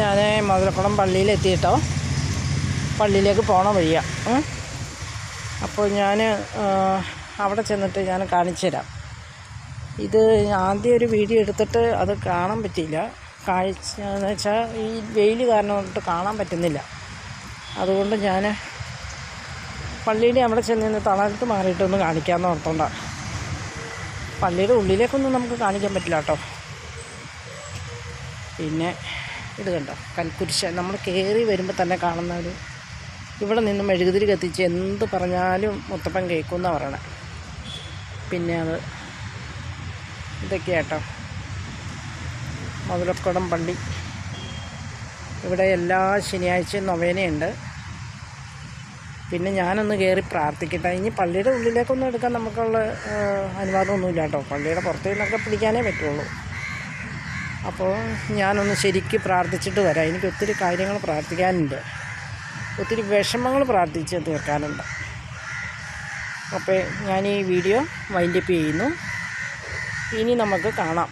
ഞാൻ മധുരക്കുളം പള്ളിയിലെത്തിയിട്ടോ. പള്ളിയിലേക്ക് പോണ വഴിയാണ്. അപ്പോൾ ഞാൻ അവിടെ ചെന്നിട്ട് ഞാൻ കാണിച്ചു തരാം. ഇത് ആദ്യം ഒരു വീഡിയോ എടുത്തിട്ട് അത് കാണാൻ പറ്റിയില്ല. കാഴ്ച എന്ന് വെച്ചാൽ ഈ വെയിൽ കാരണം കൊണ്ട് കാണാൻ പറ്റുന്നില്ല. അതുകൊണ്ട് ഞാൻ പള്ളിയുടെ അവിടെ ചെന്ന് തളർത്ത് മാറിയിട്ടൊന്ന് കാണിക്കാമെന്ന് ഓർത്തോണ്ടാണ്. പള്ളിയുടെ ഉള്ളിലേക്കൊന്നും നമുക്ക് കാണിക്കാൻ പറ്റില്ല കേട്ടോ. പിന്നെ ഇത് കണ്ടോ, കൽക്കുരിശ് നമ്മൾ കയറി വരുമ്പോൾ തന്നെ കാണുന്ന ഒരു, ഇവിടെ നിന്ന് മെഴുകുതിരി കത്തിച്ച് എന്ത് പറഞ്ഞാലും മുത്തപ്പൻ കേൾക്കുമെന്നാണ് പറയണേ. പിന്നെ അത് ഇതൊക്കെയാട്ടോ മധുരക്കുളം പള്ളി. ഇവിടെ എല്ലാ ശനിയാഴ്ചയും നൊവേനയുണ്ട്. പിന്നെ ഞാനൊന്ന് കയറി പ്രാർത്ഥിക്കട്ടെ. ഇനി പള്ളിയുടെ ഉള്ളിലേക്കൊന്നും എടുക്കാൻ നമുക്കുള്ള അനുവാദമൊന്നുമില്ല കേട്ടോ. പള്ളിയുടെ പുറത്തു നിന്നൊക്കെ പിടിക്കാനേ പറ്റുള്ളൂ. അപ്പോൾ ഞാനൊന്ന് ശരിക്ക് പ്രാർത്ഥിച്ചിട്ട് വരാം. എനിക്ക് ഒത്തിരി കാര്യങ്ങൾ പ്രാർത്ഥിക്കാനുണ്ട്, ഒത്തിരി വിഷമങ്ങൾ പ്രാർത്ഥിച്ച് തീർക്കാനുണ്ട്. അപ്പോൾ ഞാൻ ഈ വീഡിയോ വൈൻഡപ്പ് ചെയ്യുന്നു. ഇനി നമുക്ക് കാണാം.